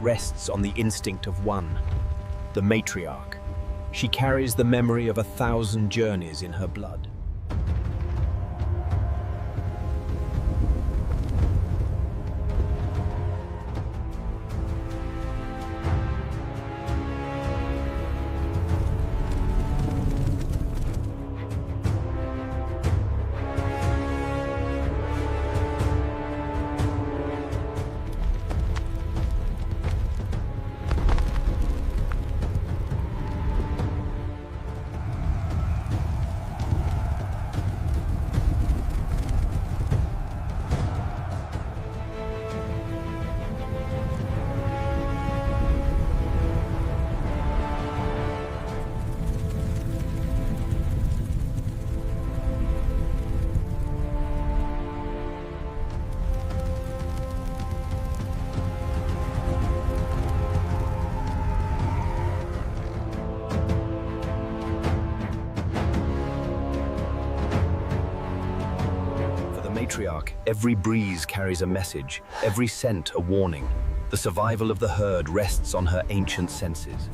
rests on the instinct of one, the matriarch. She carries the memory of 1,000 journeys in her blood. Matriarch, every breeze carries a message, every scent a warning. The survival of the herd rests on her ancient senses.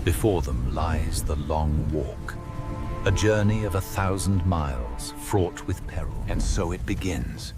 Before them lies the long walk, a journey of 1,000 miles fraught with peril. And so it begins.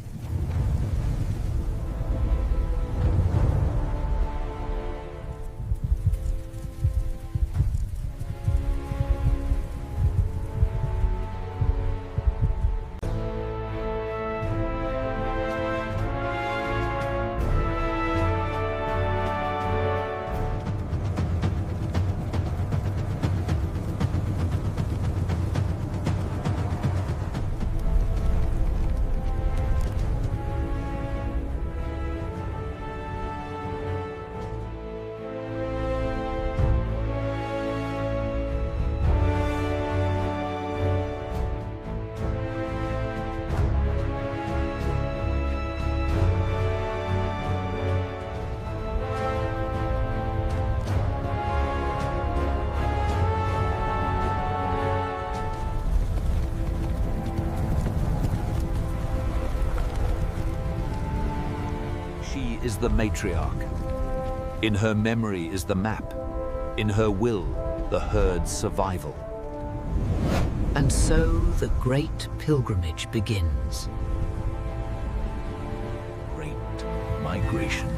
She is the matriarch. In her memory is the map. In her will, the herd's survival. And so the great pilgrimage begins. Great migration.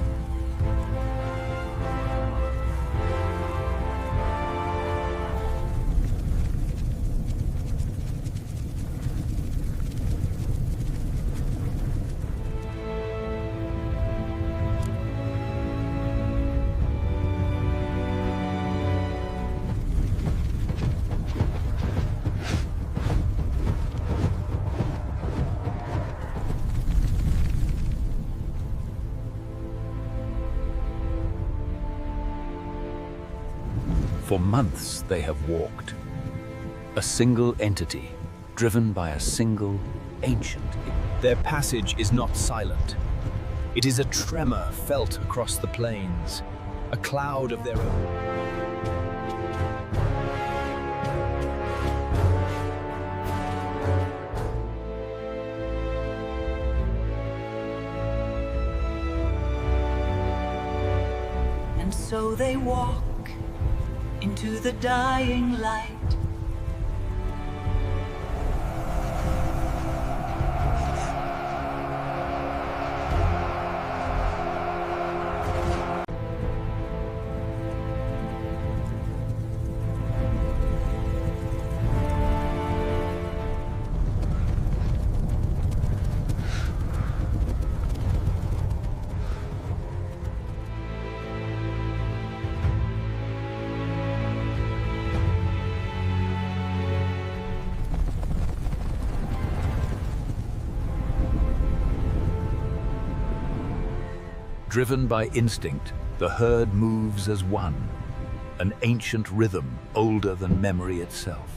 For months they have walked. A single entity, driven by a single ancient. Their passage is not silent. It is a tremor felt across the plains, a cloud of their own. And so they walk into the dying light. Driven by instinct, the herd moves as one, an ancient rhythm older than memory itself.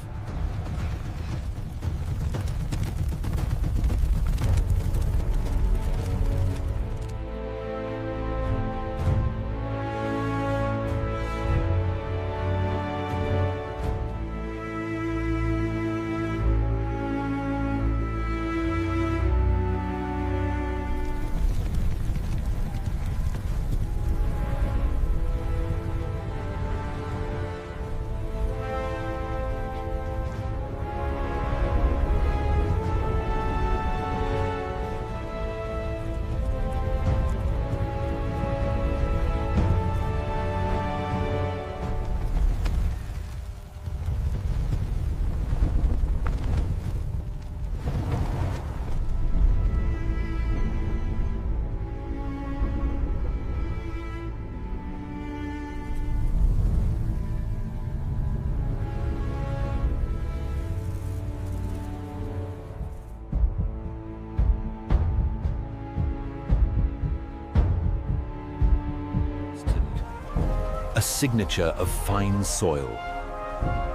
A signature of fine soil,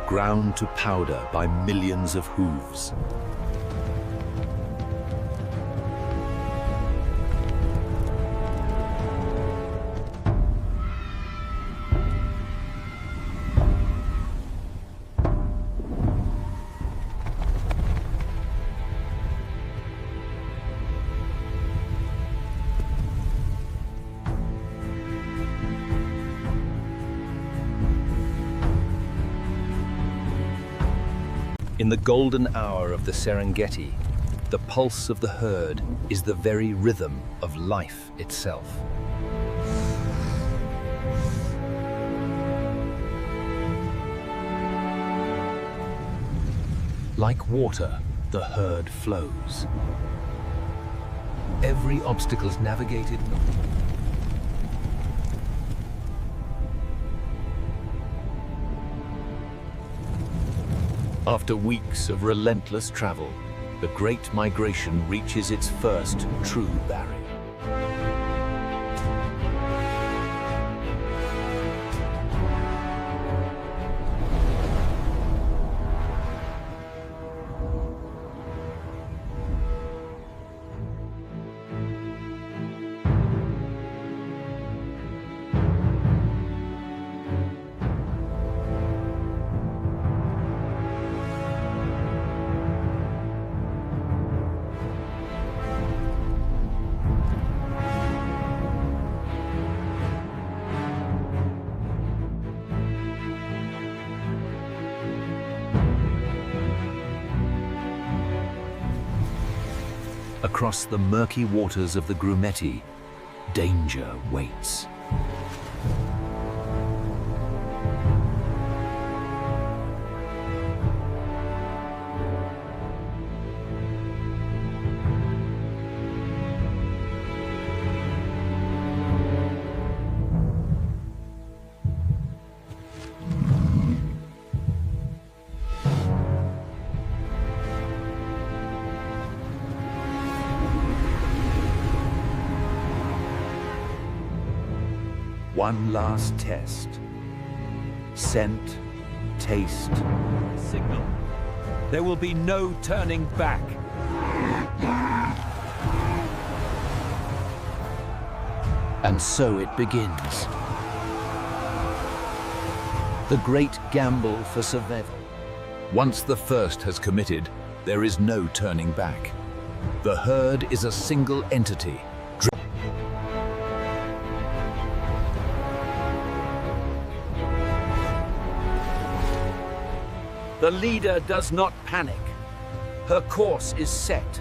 ground to powder by millions of hooves. In the golden hour of the Serengeti, the pulse of the herd is the very rhythm of life itself. Like water, the herd flows. Every obstacle is navigated. After weeks of relentless travel, the Great Migration reaches its first true barrier. Across the murky waters of the Gmeti, danger waits. One last test. Scent, taste, signal. There will be no turning back. And so it begins. The great gamble for survival. Once the first has committed, there is no turning back. The herd is a single entity. The leader does not panic. Her course is set.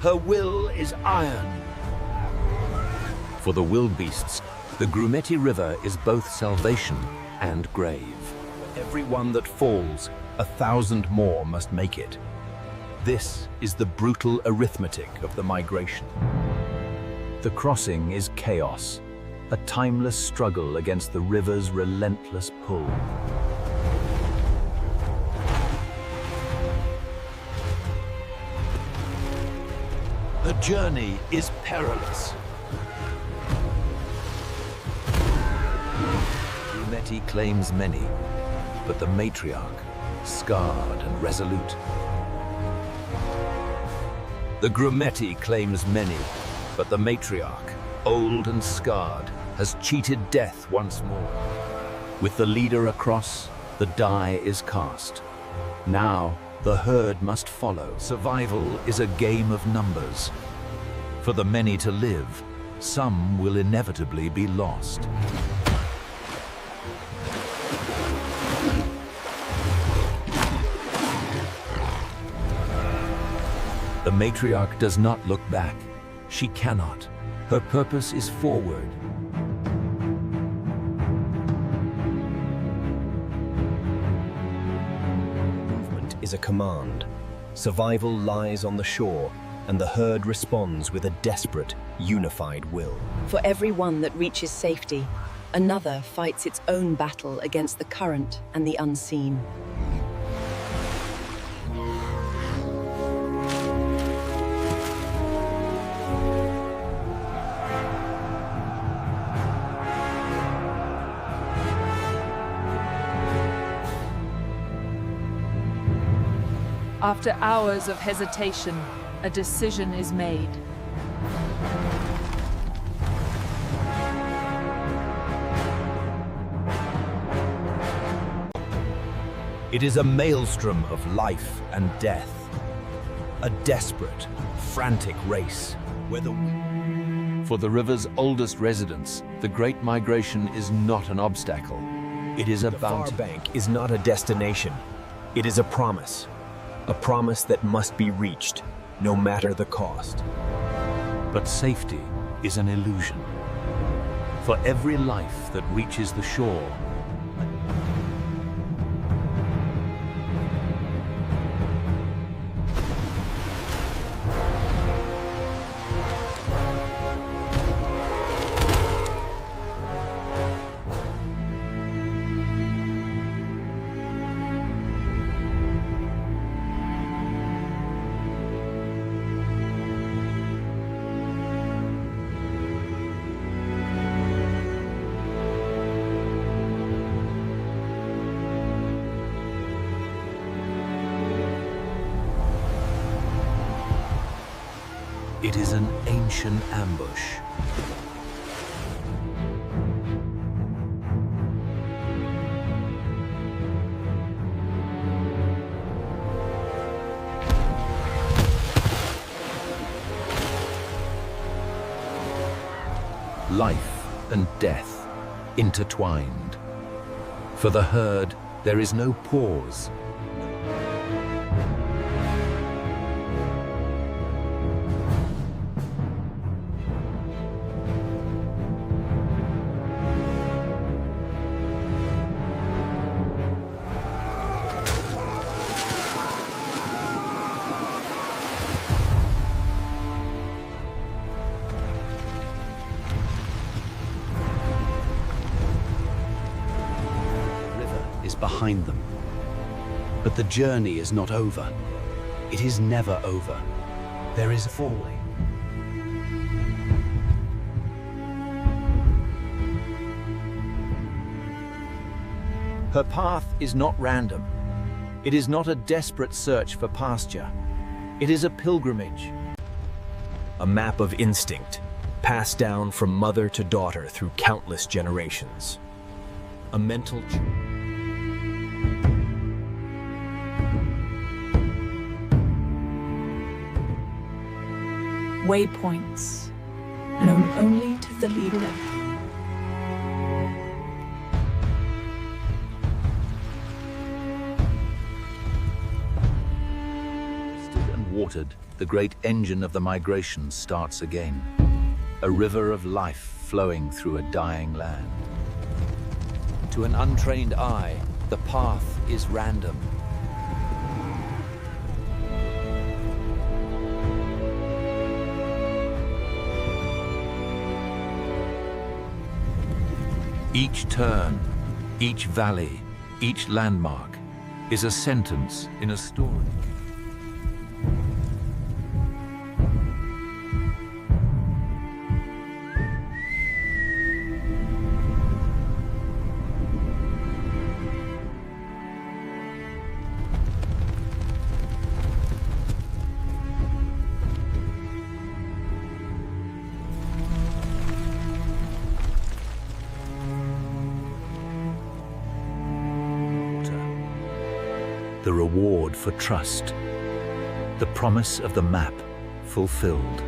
Her will is iron. For the wildebeests, the Gmeti River is both salvation and grave. For every one that falls, 1,000 more must make it. This is the brutal arithmetic of the migration. The crossing is chaos, a timeless struggle against the river's relentless pull. The journey is perilous. Gmeti claims many, but the matriarch, scarred and resolute. The Gmeti claims many, but the matriarch, old and scarred, has cheated death once more. With the leader across, the die is cast. Now, the herd must follow. Survival is a game of numbers. For the many to live, some will inevitably be lost. The matriarch does not look back. She cannot. Her purpose is forward. Movement is a command. Survival lies on the shore, and the herd responds with a desperate, unified will. For every one that reaches safety, another fights its own battle against the current and the unseen. After hours of hesitation, a decision is made. It is a maelstrom of life and death. A desperate, frantic race where For the river's oldest residents, the Great Migration is not an obstacle. It is a bounty. The far bank is not a destination. It is a promise. A promise that must be reached, no matter the cost. But safety is an illusion. For every life that reaches the shore, it is an ancient ambush. Life and death intertwined. For the herd, there is no pause. Is behind them. But the journey is not over. It is never over. There is a falling. Her path is not random. It is not a desperate search for pasture. It is a pilgrimage. A map of instinct, passed down from mother to daughter through countless generations. A mental Waypoints, known only to the leader. Stood and watered, the great engine of the migration starts again. A river of life flowing through a dying land. To an untrained eye, the path is random. Each turn, each valley, each landmark is a sentence in a story. the reward for trust, the promise of the map fulfilled.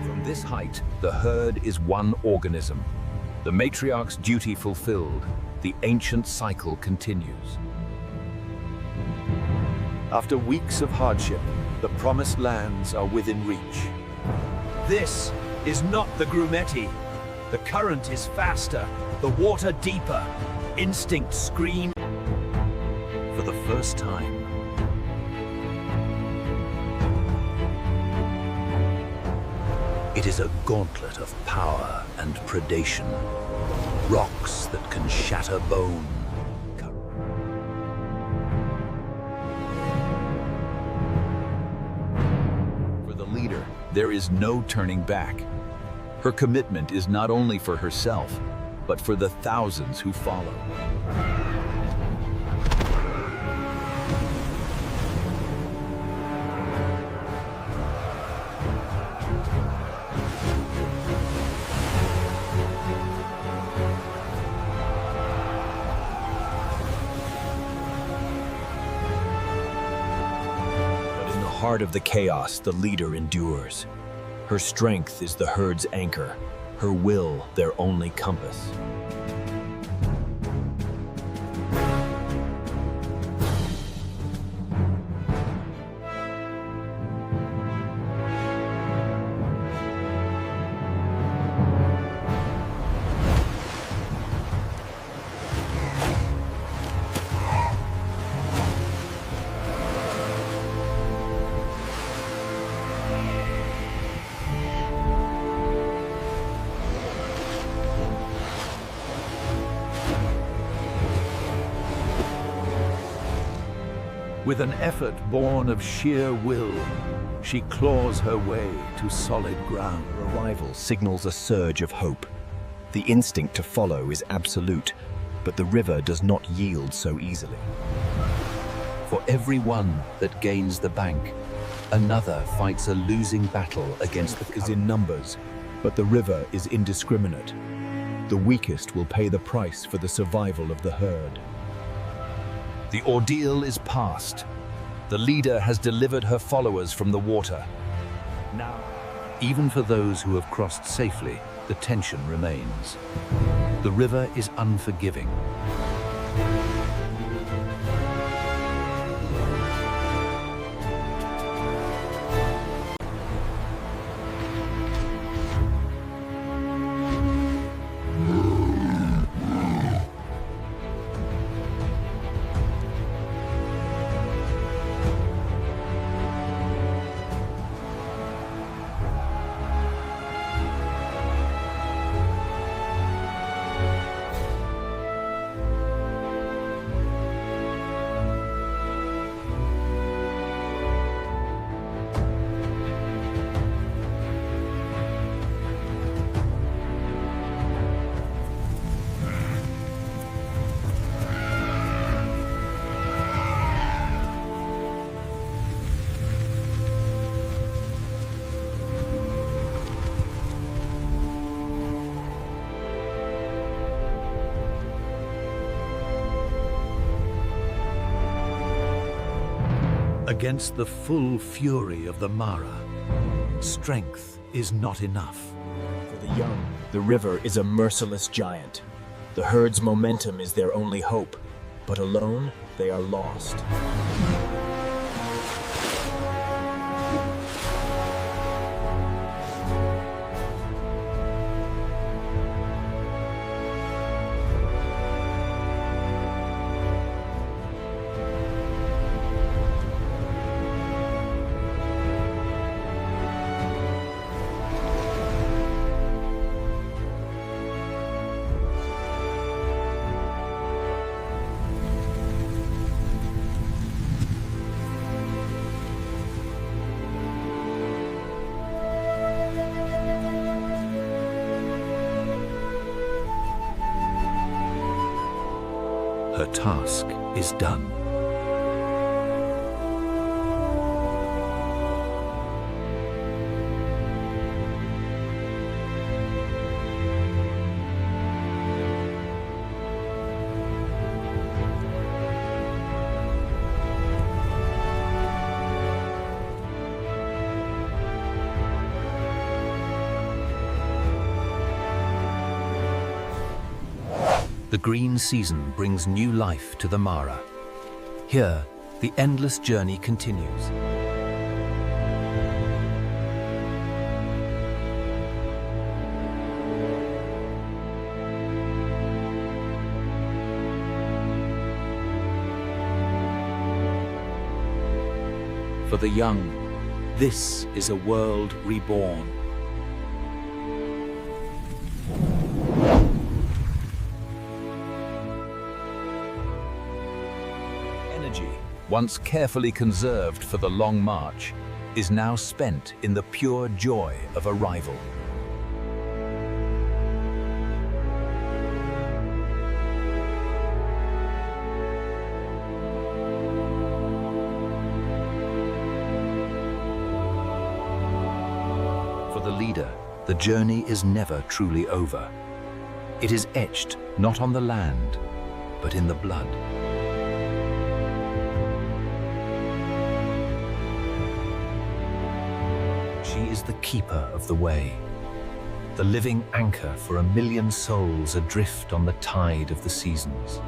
From this height, the herd is one organism. The matriarch's duty fulfilled, the ancient cycle continues. After weeks of hardship, the promised lands are within reach. This is not the Gmeti. The current is faster, the water deeper. Instinct screams. For the first time, it is a gauntlet of power and predation. Rocks that can shatter bone. For the leader, there is no turning back. Her commitment is not only for herself, but for the thousands who follow. Heart of the chaos, the leader endures. Her strength is the herd's anchor, her will their only compass. With an effort born of sheer will, she claws her way to solid ground. Arrival signals a surge of hope. The instinct to follow is absolute, but the river does not yield so easily. For every one that gains the bank, another fights a losing battle against the Is in numbers, but the river is indiscriminate. The weakest will pay the price for the survival of the herd. The ordeal is past. The leader has delivered her followers from the water. Now, even for those who have crossed safely, the tension remains. The river is unforgiving. Against the full fury of the Mara, strength is not enough. For the young, the river is a merciless giant. The herd's momentum is their only hope, but alone, they are lost. task is done. The green season brings new life to the Mara. Here, the endless journey continues. For the young, this is a world reborn. Energy, once carefully conserved for the long march, is now spent in the pure joy of arrival. For the leader, the journey is never truly over. It is etched not on the land, but in the blood. She is the keeper of the way, the living anchor for 1,000,000 souls adrift on the tide of the seasons.